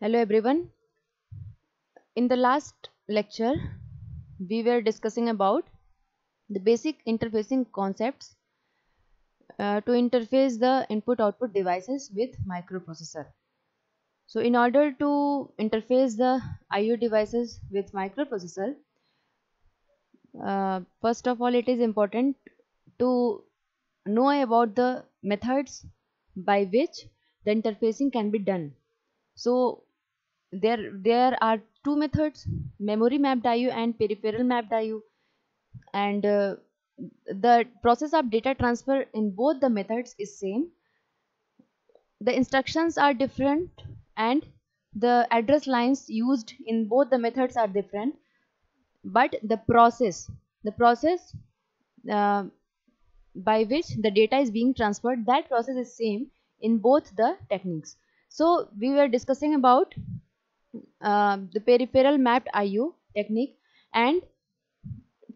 Hello everyone. In the last lecture, we were discussing about the basic interfacing concepts to interface the input-output devices with microprocessor. So in order to interface the IO devices with microprocessor, first of all, it is important to know about the methods by which the interfacing can be done. So there are two methods: memory mapped IO and peripheral mapped IO, and the process of data transfer in both the methods is same. The instructions are different and the address lines used in both the methods are different, but the process uh, by which the data is being transferred, that process is same in both the techniques. So we were discussing about the peripheral mapped IO technique, and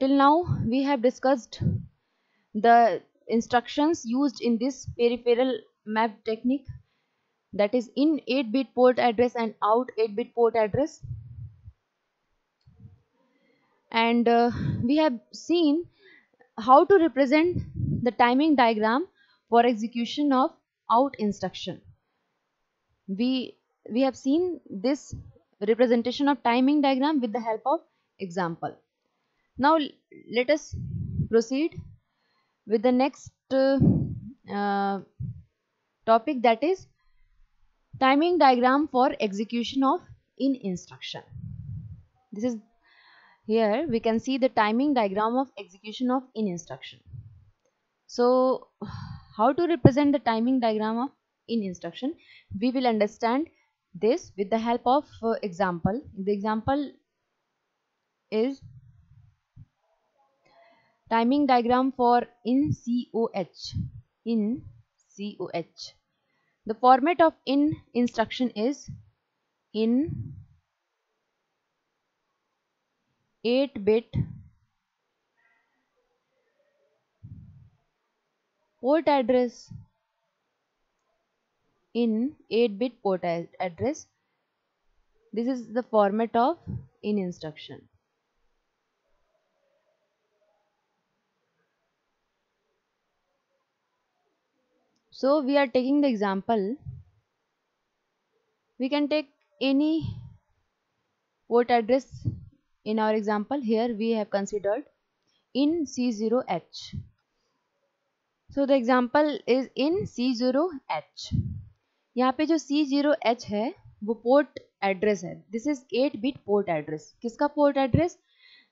till now we have discussed the instructions used in this peripheral map technique, that is in 8-bit port address and out 8-bit port address, and we have seen how to represent the timing diagram for execution of out instruction. We have seen this representation of timing diagram with the help of example. Now let us proceed with the next uh, topic, that is timing diagram for execution of in instruction. This is, here we can see the timing diagram of execution of in instruction. So how to represent the timing diagram of in instruction? We will understand this with the help of example. The example is timing diagram for in COH. In COH. The format of in instruction is in 8-bit port address. In 8-bit port address, this is the format of in instruction. So we are taking the example. We can take any port address in our example. Here we have considered in C0H. So the example is in C0H. यहाँ पे जो C0H है वो port address है. This is 8-bit port address. किसका port address?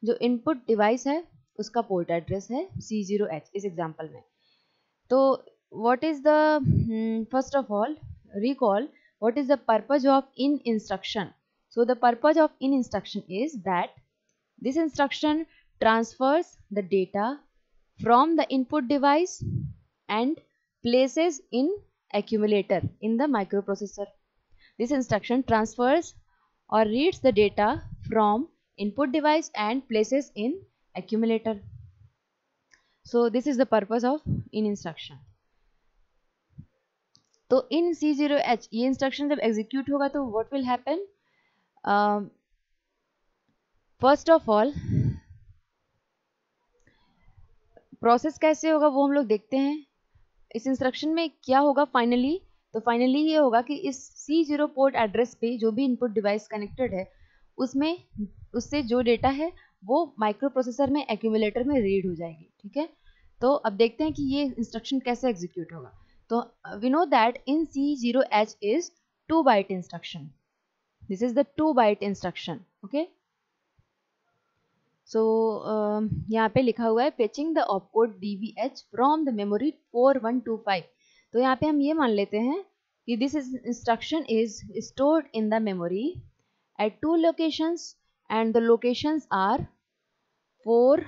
जो input device है उसका पोर्ट एड्रेस है C0H इस एग्जांपल में. तो what is the first of all recall what is the purpose of in instruction. So the purpose of in instruction is that this instruction transfers the data from the input device and places in accumulator in the microprocessor. This instruction transfers or reads the data from input device and places in accumulator. So this is the purpose of in instruction. तो इन C0H ये instruction जब execute होगा तो what will happen? First of all process कैसे होगा वो हम लोग देखते हैं. इस इंस्ट्रक्शन में क्या होगा फाइनली? तो फाइनली ये होगा कि इस C0 पोर्ट एड्रेस पे जो भी इनपुट डिवाइस कनेक्टेड है उसमें उससे जो डेटा है वो माइक्रो प्रोसेसर में एक्यूमुलेटर में रीड हो जाएगी. ठीक है, तो अब देखते हैं कि ये इंस्ट्रक्शन कैसे एग्जीक्यूट होगा. So we know that in C0H is 2-byte instruction. This is the 2-byte instruction. Okay. So यहाँ पे लिखा हुआ है fetching the opcode DVH from the memory 4125. तो यहाँ पे हम ये मान लेते हैं कि this instruction is stored in the memory at 2 locations and the locations are 4,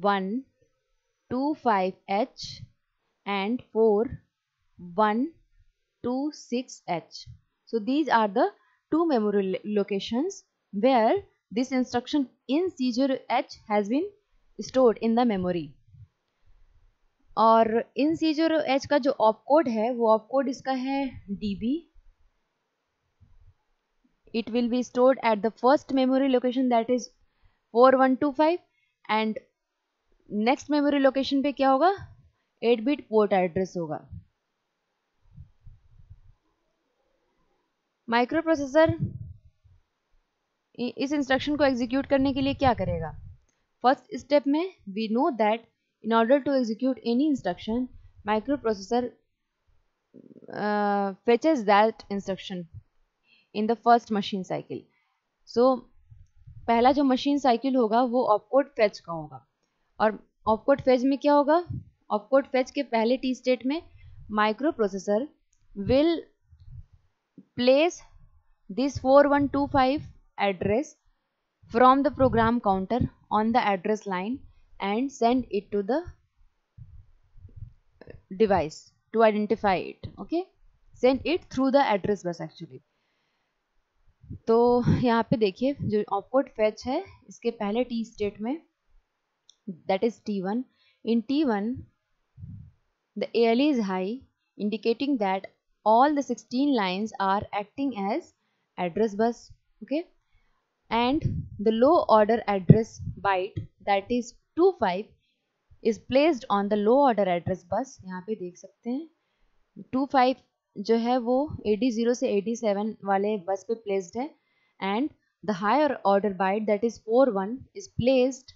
1, 25H and 4, 1, 26H. So these are the two memory locations where this instruction in C0H has been stored in the memory. और इन C0H का जो op code है वो op code इसका है DB. It will be stored at the first memory location, that is 4125, and next memory location पे क्या होगा, 8 बिट पोर्ट एड्रेस होगा. माइक्रो प्रोसेसर इस इंस्ट्रक्शन को एग्जीक्यूट करने के लिए क्या करेगा. फर्स्ट स्टेप में we know that in order to execute any instruction microprocessor fetches that instruction in the first machine cycle. So पहला जो मशीन साइकिल होगा वो ऑपकोड फेच का होगा. और ऑपकोड फेच में क्या होगा, ऑपकोड फेच के पहले टी स्टेट में micro processor will place this 4125 address from the program counter on the address line and send it to the device to identify it. Okay, send it through the address bus actually. तो यहाँ पे देखिए जो opcode fetch है इसके पहले T state में that is T1. In T1 the ALE is high, indicating that all the 16 lines are acting as address bus. Okay, and the low order address byte that is 25 is placed on the low order address bus. यहाँ पे देख सकते हैं 25 जो है वो AD0 से AD7 वाले बस पे placed है, and the higher order byte that is 41 is placed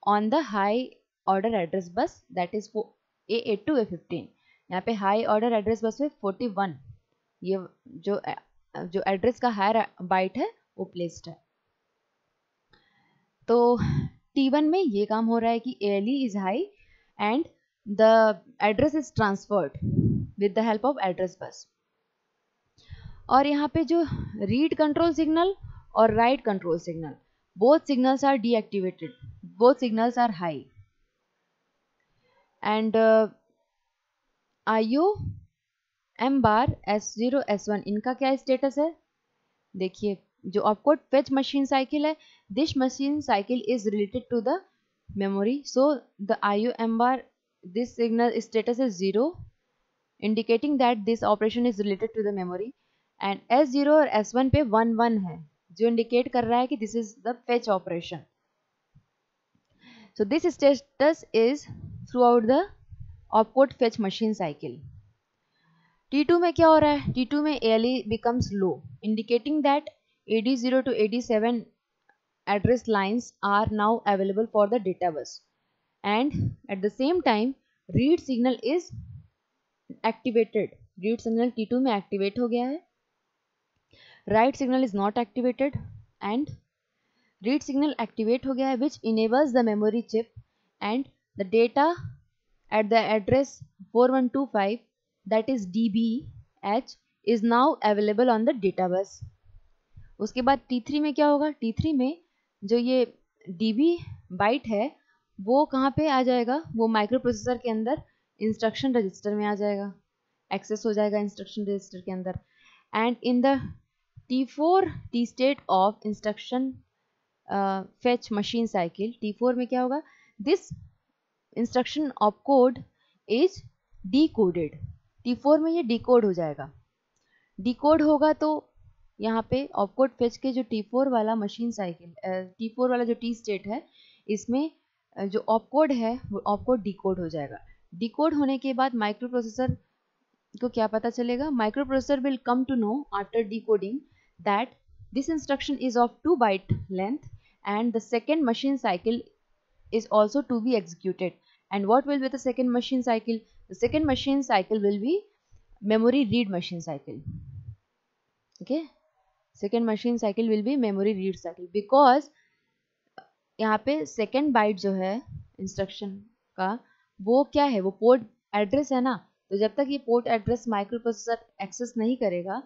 on the high order address bus that is A8 to A15. यहाँ पे high order address bus पे 41 ये जो एड्रेस का हायर बाइट है वो प्लेस्ड है. तो T1 में ये काम हो रहा है कि ALE is high and the address is transferred with the help of address bus. और यहाँ पे जो रीड कंट्रोल सिग्नल और right control signal both signals are deactivated, both signals are high, and IO M bar S0 S1 इनका क्या status है. देखिए जो ऑपकोड फेच मशीन साइकिल है, this machine cycle is related to the memory, so the IO M bar this signal status is 0 indicating that this operation is related to the memory, and S0 और S1 पे 1 1 है जो indicate कर रहा है कि this is the fetch operation. So this status is through out the opcode fetch machine cycle. T2 में क्या हो रहा है, T2 में ALE becomes low indicating that AD0 to AD7 address lines are now available for the data bus, and at the same time read signal is activated. read signal T2 में activate हो गया है, write signal is not activated, and read signal activate हो गया है which enables the memory chip and the data at the address 4125 that is DBH is now available on the data bus. उसके बाद T3 में क्या होगा, T3 में जो ये DB बाइट है वो कहाँ पे आ जाएगा, वो माइक्रो प्रोसेसर के अंदर इंस्ट्रक्शन रजिस्टर में आ जाएगा, एक्सेस हो जाएगा इंस्ट्रक्शन रजिस्टर के अंदर. And in the T4 T state of instruction fetch machine cycle, T4 में क्या होगा, this instruction opcode is decoded. T4 में ये डिकोड हो जाएगा. डिकोड होगा तो यहाँ पे ऑपकोड फेच के जो T4 वाला मशीन साइकिल T4 वाला जो टी स्टेट है इसमें जो ऑपकोड है वो ऑपकोड डिकोड हो जाएगा. डिकोड होने के बाद माइक्रो प्रोसेसर को क्या पता चलेगा, microprocessor will come to know after decoding that this instruction is of 2 byte लेंथ and the second machine cycle is also to be executed. And what will be the second machine cycle? The second machine cycle will be memory read machine cycle. Okay, second machine cycle will be memory read cycle because यहाँ पे second byte जो है instruction का वो क्या है, वो port address है ना. तो जब तक ये port address microprocessor access नहीं करेगा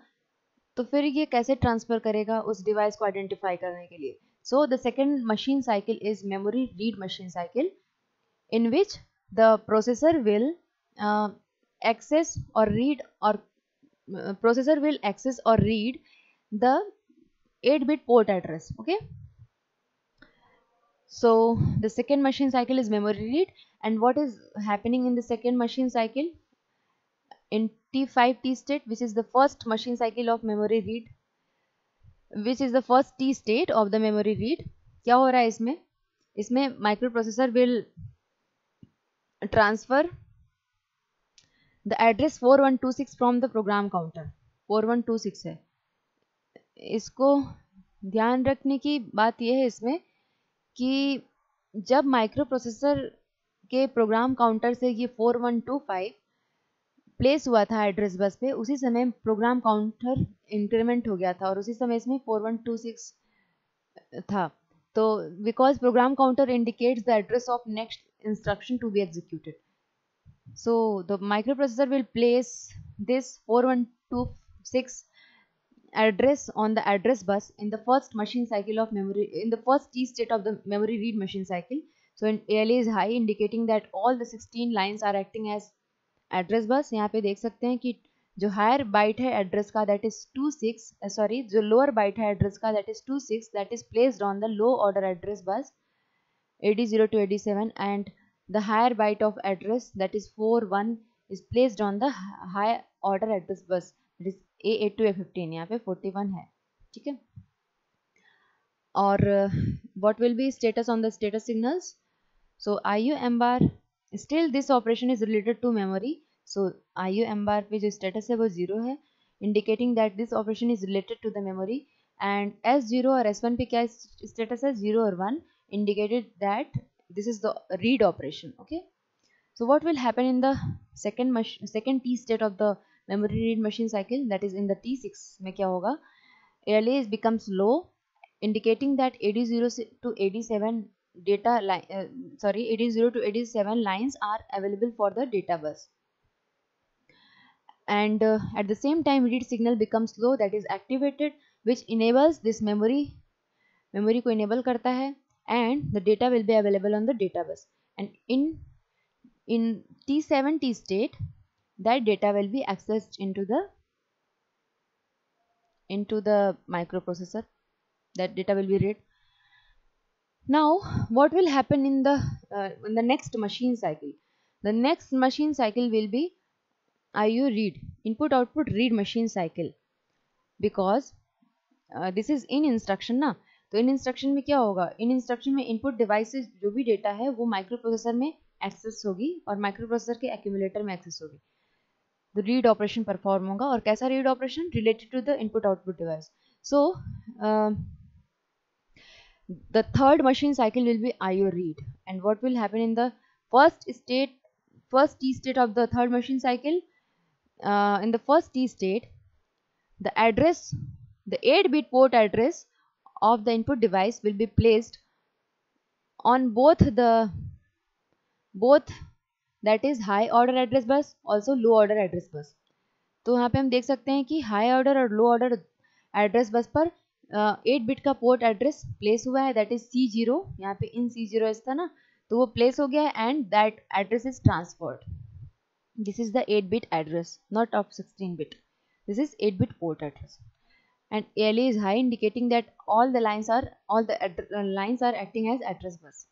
तो फिर ये कैसे ट्रांसफर करेगा उस डिवाइस को आइडेंटिफाई करने के लिए. So the second machine cycle is memory read machine cycle in which the processor will access or read the 8-bit port address. Okay, So the second machine cycle is memory read. And what is happening in the second machine cycle in T5 T state, which is the first machine cycle of memory read, which is the first T state of the memory read? क्या हो रहा है इसमें? इसमें microprocessor will transfer the address 4126 from the program counter. 4126 है. इसको ध्यान रखने की बात यह है इसमें कि जब माइक्रोप्रोसेसर के प्रोग्राम काउंटर से ये 4125 प्लेस हुआ था एड्रेस बस पे, उसी समय प्रोग्राम काउंटर इंक्रीमेंट हो गया था और उसी समय इसमें 4126 था. तो because program counter indicates the address of next instruction to be executed, so the microprocessor will place this 4126 address on the address bus in the first machine cycle of memory, in the first T state of the memory read machine cycle. So when ALE is high, indicating that all the 16 lines are acting as address bus. यहाँ पे देख सकते हैं कि जो higher bite है address का that is 26, sorry जो लोअर बाइट है एड्रेस का that is 26, that is placed on the low order address bus AD0 to AD7, and the higher byte of address that is 41 is placed on the high order address bus, that is A8 to A15. यहाँ पे 41 है, ठीक है. और what will be status on the status signals? So IU-M bar, still this operation is related to memory, so IU-M bar पे जो status है वो 0 है, indicating that this operation is related to the memory. And S0 और S1 पे क्या status है? 0 और 1, indicated that this is the read operation. Okay, so what will happen in the second T state of the memory read machine cycle, that is in the T6 में क्या होगा? ALE becomes low, indicating that AD0 to AD7 data line, AD0 to AD7 lines are available for the data bus. And at the same time read signal becomes low, that is activated, which enables this memory को enable करता है, and the data will be available on the data bus. And in T7 T state, that data will be accessed into the microprocessor. That data will be read. Now what will happen in the next machine cycle? The next machine cycle will be IO read, input output read machine cycle, because this is in instruction ना. तो इन instruction में क्या होगा? इन instruction में input device से जो भी data है वो माइक्रोप्रोसेसर में एक्सेस होगी और माइक्रोप्रोसेसर के एक्यूमुलेटर में एक्सेस होगी. तो रीड ऑपरेशन परफॉर्म होगा. और कैसा read operation? Related to the input output device. So the third machine cycle will be IO read. And what will happen in the first T state of the third machine cycle? In the first T state, the 8-bit port address of the input device will be placed on both that is high order address bus, also low order address bus. तो यहाँ पे हम देख सकते हैं कि high order और लो order address bus पर 8 बिट का पोर्ट एड्रेस प्लेस हुआ है, दैट इज C0. यहाँ पे इन C0 था ना, तो वो प्लेस हो गया है and that address is transferred. This is the 8 bit address, not of 16 bit. This is 8 bit port address. And ALE is high, indicating that all the lines are acting as address bus.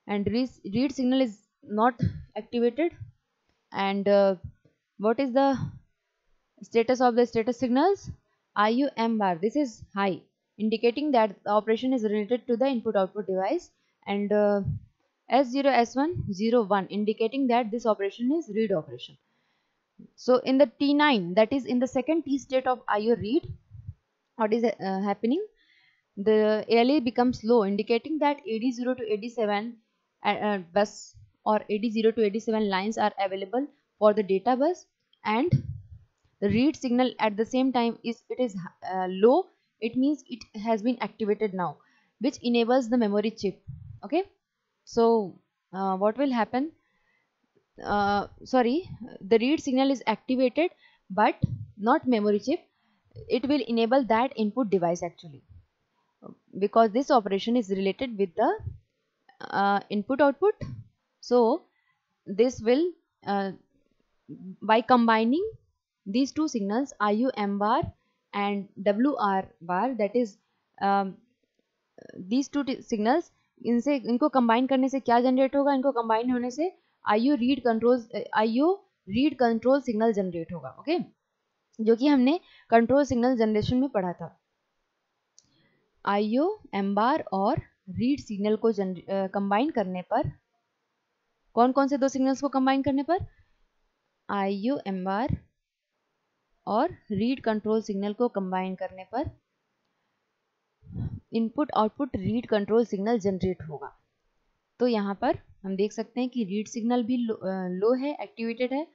And read signal is not activated. And what is the status of the status signals? IU-M bar, this is high, indicating that the operation is related to the input output device. And S0 S1 0 1, indicating that this operation is read operation. So in the T9, that is in the second T state of IO read, what is happening? The ALE becomes low, indicating that AD0 to AD7 bus or AD0 to AD7 lines are available for the data bus, and the read signal at the same time is low. It means it has been activated now, which enables the memory chip. Okay, so what will happen? The read signal is activated but not memory chip. It will enable that input device actually, because this operation is related with the input output. So this will by combining these two signals, IU-M bar and WR bar, that is these two signals इनको combine करने से क्या generate होगा, इनको combine होने से IO read control signal generate होगा। Okay, जो कि हमने कंट्रोल सिग्नल जनरेशन में पढ़ा था। IO एम बार और रीड सिग्नल को कंबाइन करने पर, कौन कौन से दो सिग्नल्स को कंबाइन करने पर, IO एम बार और रीड कंट्रोल सिग्नल को कंबाइन करने पर input output read control signal generate होगा। तो यहाँ पर हम देख सकते हैं कि रीड सिग्नल भी लो है, एक्टिवेटेड है,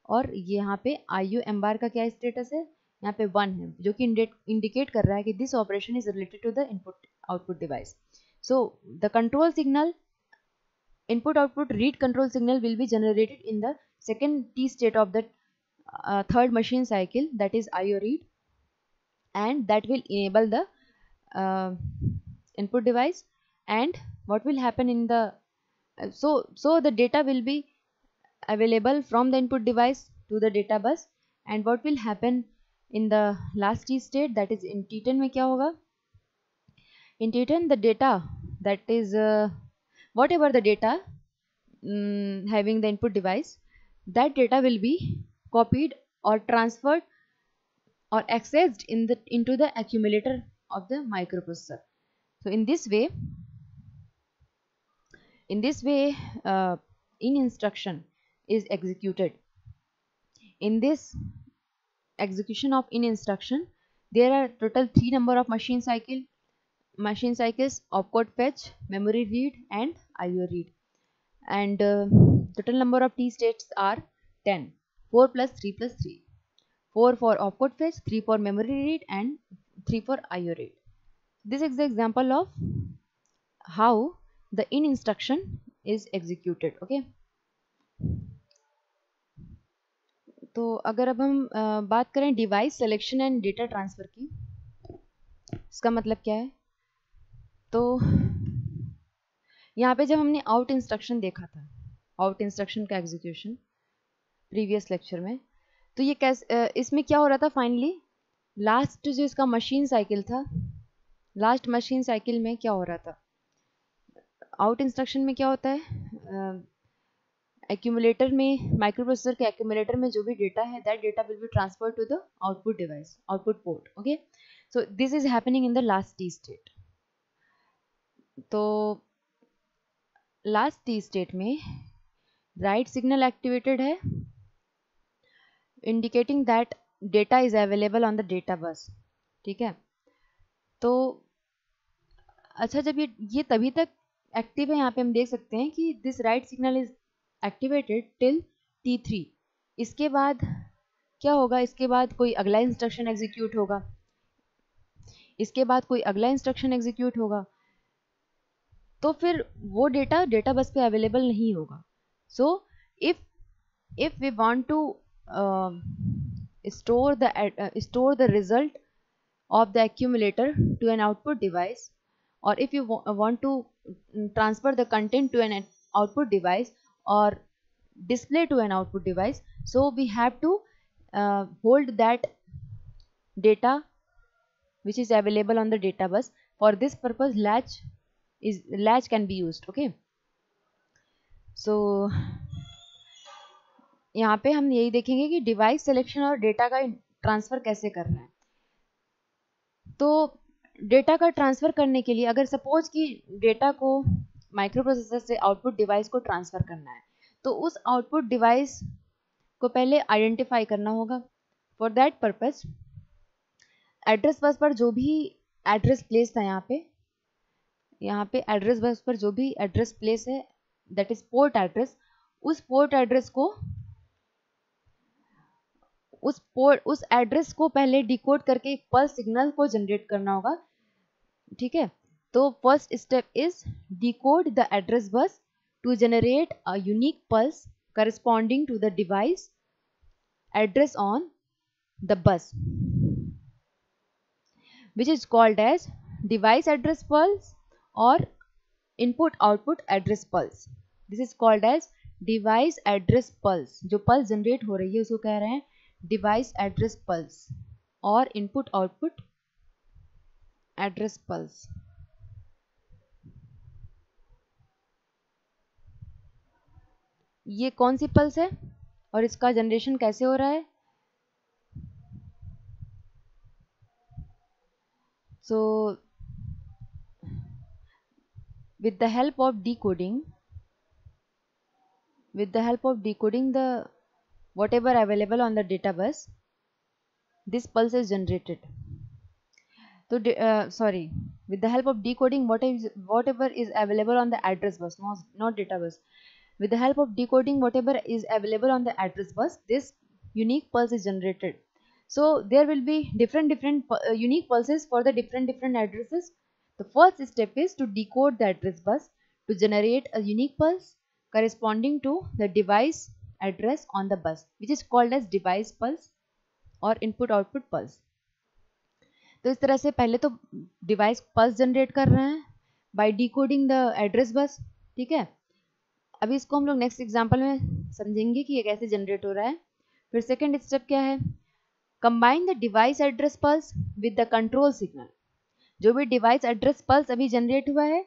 और यहाँ पे IO एम बार का क्या स्टेटस है, यहाँ पे 1 है, जो कि इंडिकेट कर रहा है कि this operation is related to the input output device. So the control signal input output read control signal will be generated in the second T state of the third machine cycle, that is IO read, and that will enable the input device. And what will happen in the so the data will be available from the input device to the data bus. And what will happen in the last T state, that is in T10 में क्या होगा, in T10 the data, that is whatever the data having the input device, that data will be copied or transferred or accessed into the accumulator of the microprocessor. So in this way in instruction is executed. In this execution of in instruction, there are total 3 number of machine cycles: opcode fetch, memory read, and IO read. And total number of T states are 10, 4 plus 3 plus 3, 4 for opcode fetch, 3 for memory read, and 3 for IO read. This is the example of how the in instruction is executed. Okay, तो अगर अब हम बात करें device selection and data transfer की, इसका मतलब क्या है, तो यहाँ पे जब हमने आउट इंस्ट्रक्शन देखा था, आउट इंस्ट्रक्शन का एग्जीक्यूशन प्रीवियस लेक्चर में, तो ये कैसे इसमें क्या हो रहा था, फाइनली लास्ट जो इसका मशीन साइकिल था, लास्ट मशीन साइकिल में क्या हो रहा था, आउट इंस्ट्रक्शन में क्या होता है, एक्यूमुलेटर में, माइक्रोप्रोसेसर के एक्यूमुलेटर में जो भी डेटा है, that data will be transfer to the output device, output port. Okay, so this is happening in the last T state. तो लास्ट टी स्टेट में राइट सिग्नल एक्टिवेटेड है, indicating that data is available on the data bus. ठीक है, तो अच्छा, जब ये तभी तक एक्टिव है, यहाँ पे हम देख सकते हैं कि this write signal is activated till T3. इसके बाद क्या होगा, इसके बाद कोई अगला इंस्ट्रक्शन एग्जीक्यूट होगा, इसके बाद कोई अगला इंस्ट्रक्शन एग्जीक्यूट होगा, तो फिर वो डेटा बस पे अवेलेबल नहीं होगा. So if we want to store the result of the accumulator to an output device, or if you want to transfer the content to an output device or display to an output device, so we have to hold that data which is available on the data bus. For this purpose latch can be used. Okay, so यहाँ पे हम यही देखेंगे कि device selection और data का transfer कैसे करना है. तो डेटा का ट्रांसफर करने के लिए, अगर सपोज कि डेटा को माइक्रोप्रोसेसर से आउटपुट डिवाइस को ट्रांसफर करना है, तो उस आउटपुट डिवाइस को पहले आइडेंटिफाई करना होगा. For that purpose address bus पर जो भी एड्रेस प्लेस था, यहाँ पे एड्रेस बस पर जो भी एड्रेस प्लेस है, दैट इज पोर्ट एड्रेस, उस पोर्ट एड्रेस को उस एड्रेस को पहले डिकोड करके एक पल्स सिग्नल को जनरेट करना होगा. ठीक है, तो first step is decode the address bus to generate a unique pulse corresponding to the device address on the bus, which is called as device address pulse or input output address pulse. This is called as device address pulse. जो pulse generate हो रही है उसको कह रहे हैं device address pulse और input output address pulse. ये कौन सी पल्स है और इसका जनरेशन कैसे हो रहा है? So with the help of decoding, the whatever available on the data bus, this pulse is generated. So sorry, with the help of decoding whatever is available on the address bus, not data bus. With the help of decoding whatever is available on the address bus, this unique pulse is generated. So there will be different unique pulses for the different addresses. The first step is to decode the address bus to generate a unique pulse corresponding to the device address on the bus, which is called as device pulse or input output pulse. तो इस तरह से पहले तो device pulse generate कर रहे हैं bye decoding the address बस, ठीक है। अभी इसको हम लोग नेक्स्ट एग्जांपल में समझेंगे कि ये कैसे जनरेट हो रहा है। फिर सेकंड स्टेप क्या है, combine the device address pulse with the control signal. जो भी डिवाइस एड्रेस पल्स अभी जनरेट हुआ है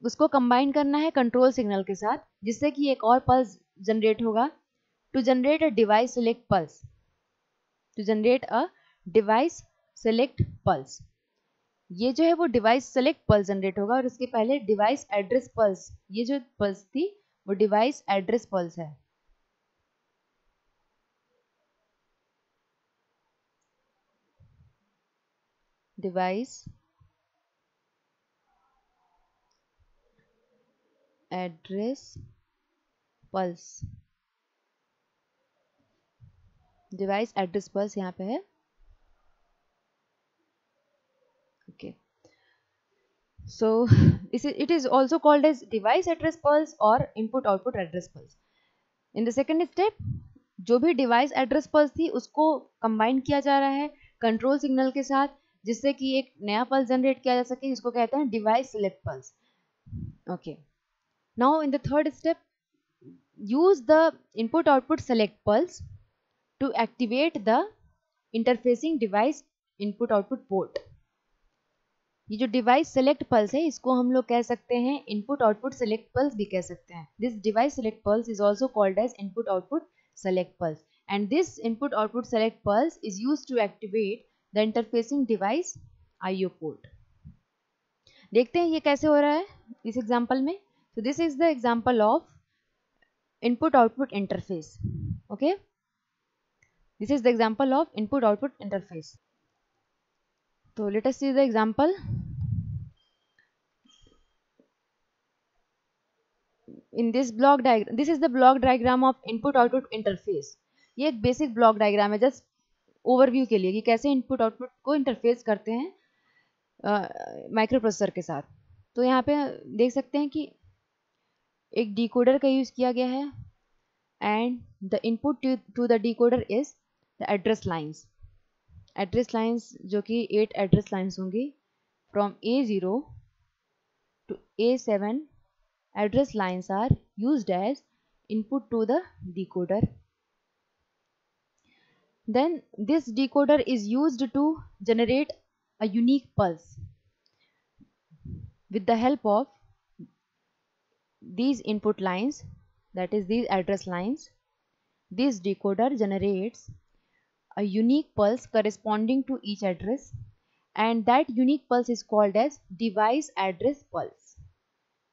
उसको कंबाइन करना है कंट्रोल सिग्नल के साथ, जिससे कि एक और पल्स जनरेट होगा to generate a device select pulse, to generate a device select pulse. ये जो है वो डिवाइस सेलेक्ट पल्स जनरेट होगा और उसके पहले डिवाइस एड्रेस पल्स, ये जो पल्स थी वो डिवाइस एड्रेस पल्स है। Device address pulse, device address pulse यहाँ पे है, okay. So it is also called as device address pulse or input output address pulse. In the second step, जो भी डिवाइस एड्रेस पल्स थी उसको combine किया जा रहा है कंट्रोल सिग्नल के साथ, जिससे कि एक नया पल्स जनरेट किया जा सके, जिसको कहते हैं device select pulse, okay. Now in the third step, use the input output select pulse to activate the interfacing device input output port. ये जो डिवाइस सेलेक्ट पल्स है इसको हम लोग कह सकते हैं इनपुट आउटपुट सेलेक्ट पल्स भी कह सकते हैं। This device select pulse is also called as input output select pulse and this input output select pulse is used to activate the interfacing device IO port. देखते हैं ये कैसे हो रहा है इस एग्जांपल में। सो this is the example of input output interface, okay. This is the example of input output interface. So let us see the example. In this block diagram, this is the block diagram of input output interface. ये एक basic block diagram है just overview के लिए कि कैसे input output को interface करते हैं माइक्रो प्रोसेसर के साथ। तो यहाँ पे देख सकते हैं कि एक डिकोडर का यूज किया गया है and the input to the decoder is the address lines. Address lines जो कि 8 एड्रेस लाइंस होंगी from A0 to A7 address lines are used as input to the decoder. Then this decoder is used to generate a unique pulse. With the help of these input lines, that is these address lines, this decoder generates a unique pulse corresponding to each address, and that unique pulse is called as device address pulse.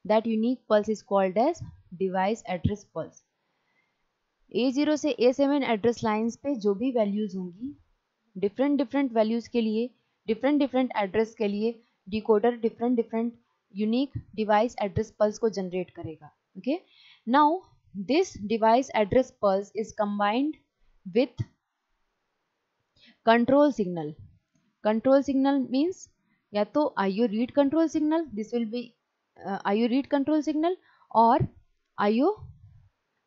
That unique pulse is called as device address pulse. A0 से A7 address lines पे जो भी values होंगी different values के लिए different address के लिए decoder different unique device address pulse को जनरेट करेगा, okay. Now this device address pulse is combined with control signal. Control signal means या तो IO read control signal, this will be IO read control signal or IO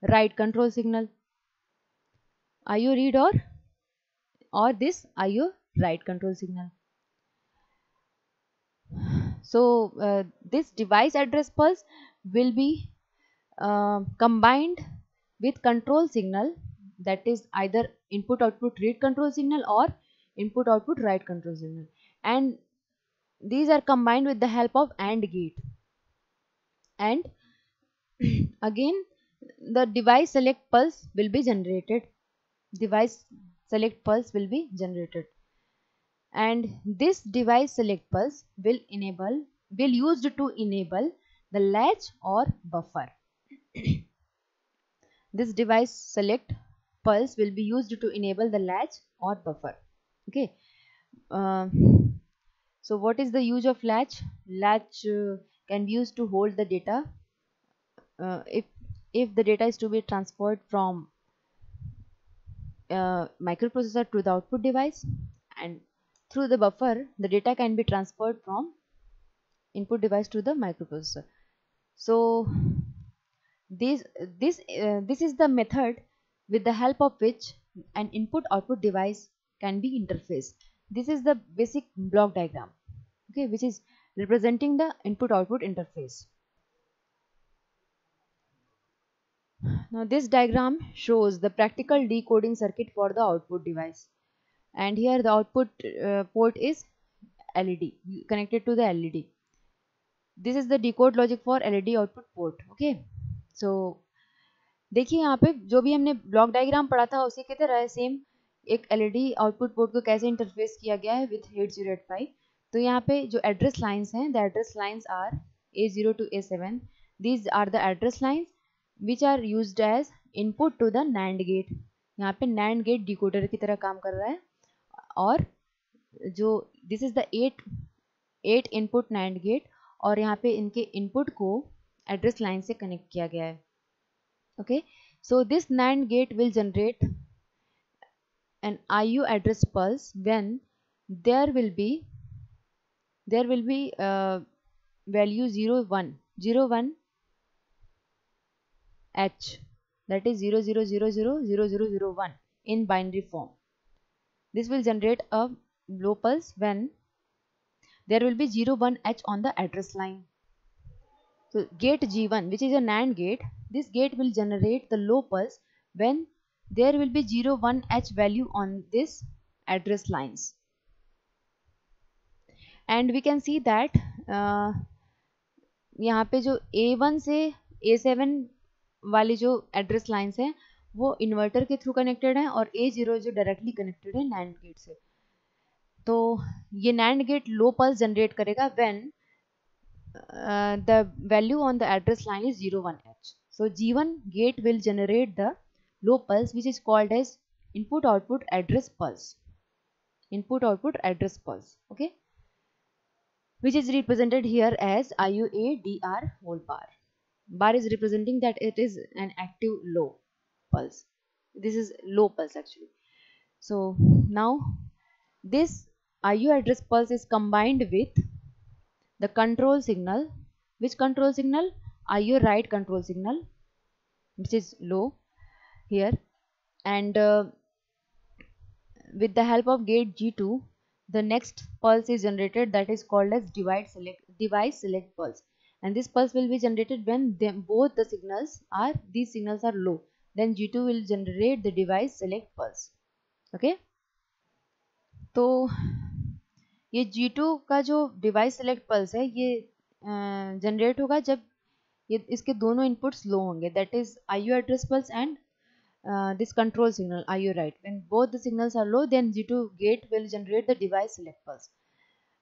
write control signal, IO read or this IO write control signal. So this device address pulse will be combined with control signal, that is either input output read control signal or input output write control signal, and these are combined with the help of AND gate. And again the device select pulse will be generated. Device select pulse will be generated, and this device select pulse will used to enable the latch or buffer. This device select pulse will be used to enable the latch or buffer. Okay. uh, so what is the use of latch? Latch can be used to hold the data. If the data is to be transferred from microprocessor to the output device, and through the buffer the data can be transferred from input device to the microprocessor. So this this is the method with the help of which an input output device can be interfaced. This is the basic block diagram, okay, which is representing the input output interface. Now this diagram shows the practical decoding circuit for the output device, and here the output port is LED, connected to the LED. This is the decode logic for LED output port. Okay, so देखिए यहाँ पे जो भी हमने block diagram पढ़ा था उसी की तरह सेम एक एलईडी आउटपुट पोर्ट को कैसे इंटरफेस किया गया है विथ 8085. तो यहाँ पे जो एड्रेस लाइंस हैं, the address lines are A0 to A7. These are the address lines which are used as input to the NAND gate. यहाँ पे नैंड गेट डिकोडर की तरह काम कर रहा है, और जो this is the 8 input NAND gate, और यहाँ पे इनके इनपुट को एड्रेस लाइन से कनेक्ट किया गया है. Okay, so this NAND gate will generate an IO address pulse when there will be value 01 H, that is 00000001 in binary form. This will generate a low pulse when there will be 01 H on the address line. So gate G1, which is a NAND gate, this gate will generate the low pulse when there will be 01 H value on this address lines. And we can see that यहाँ पे जो A1 से A7 वाली जो address lines हैं वो inverter के through connected हैं, और A0 जो डायरेक्टली कनेक्टेड है NAND गेट से. तो ये NAND gate low pulse generate करेगा when the value on the address line is 01H. So G1 gate will generate the low pulse which is called as input output address pulse. Input output address pulse, okay, which is represented here as IOA-DR whole bar. Bar is representing that it is an active low pulse. This is low pulse actually. So now this IO address pulse is combined with the control signal. Which control signal? IO write control signal, which is low here, and with the help of gate G2 the next pulse is generated, that is called as device select pulse, and this pulse will be generated when both the signals are low. Then G2 will generate the device select pulse. Okay, तो ये G2 का जो device select pulse है ये generate होगा जब ये इसके दोनों इनपुट्स लो होंगे, that is IO address pulse and this control signal IO write. When both the signals are low, then G2 gate will generate the device select pulse.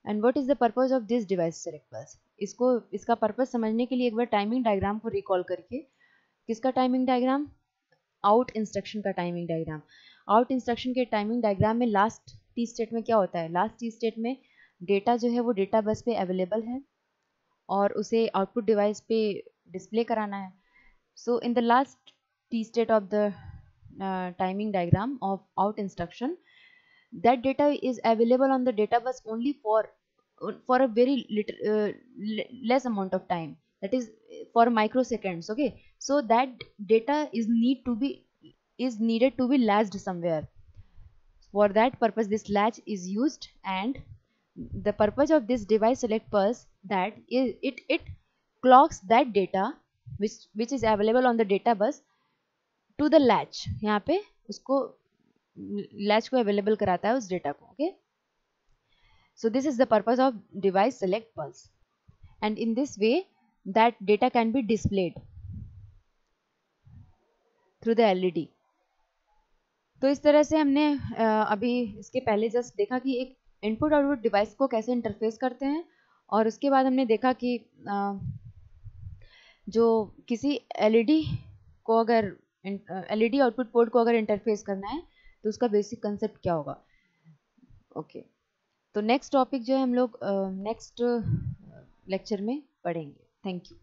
And what is the purpose of this device select pulse? इसका purpose समझने के लिए एक बार timing diagram को recall करके, किसका timing diagram? Out instruction का timing diagram. Out instruction के टाइमिंग डायग्राम में लास्ट टी स्टेट में क्या होता है? लास्ट टी स्टेट में डेटा जो है वो डेटा बस पे अवेलेबल है और उसे आउटपुट डिवाइस पे डिस्प्ले कराना है. So in the last T state of the timing diagram of out instruction, that data is available on the data bus only for a very less amount of time, that is for microseconds. Okay, so that data is needed to be latched somewhere. For that purpose this latch is used, and the purpose of this device select pulse that it clocks that data which is available on the data bus to the latch. यहाँ पे उसको latch को available कराता है उस data को. Okay, so this is the purpose of device select pulse, and in this way that data can be displayed. Through the LED. तो इस तरह से हमने अभी इसके पहले जस्ट देखा कि एक इनपुट आउटपुट डिवाइस को कैसे इंटरफेस करते हैं, और उसके बाद हमने देखा कि जो किसी एलईडी को अगर एलईडी आउटपुट पोर्ट को अगर इंटरफेस करना है तो उसका बेसिक कंसेप्ट क्या होगा। ओके, तो नेक्स्ट टॉपिक जो है हम लोग नेक्स्ट लेक्चर में पढ़ेंगे। Thank you.